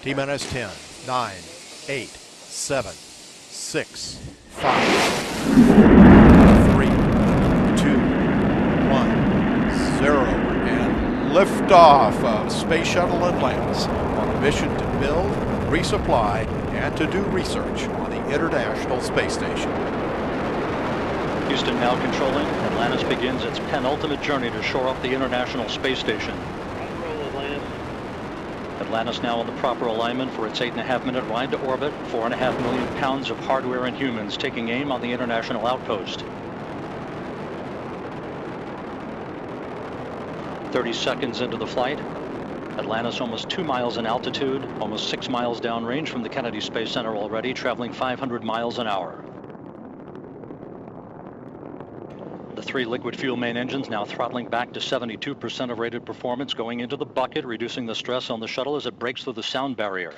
T-minus 10, 9, 8, 7, 6, 5, 3, 2, 1, 0, and liftoff of Space Shuttle Atlantis on a mission to build, resupply, and to do research on the International Space Station. Houston now controlling. Atlantis begins its penultimate journey to shore up the International Space Station. Atlantis now in the proper alignment for its 8.5-minute ride to orbit. 4.5 million pounds of hardware and humans taking aim on the International Outpost. 30 seconds into the flight. Atlantis almost 2 miles in altitude, almost 6 miles downrange from the Kennedy Space Center already, traveling 500 miles an hour. The 3 liquid fuel main engines now throttling back to 72% of rated performance, going into the bucket, reducing the stress on the shuttle as it breaks through the sound barrier.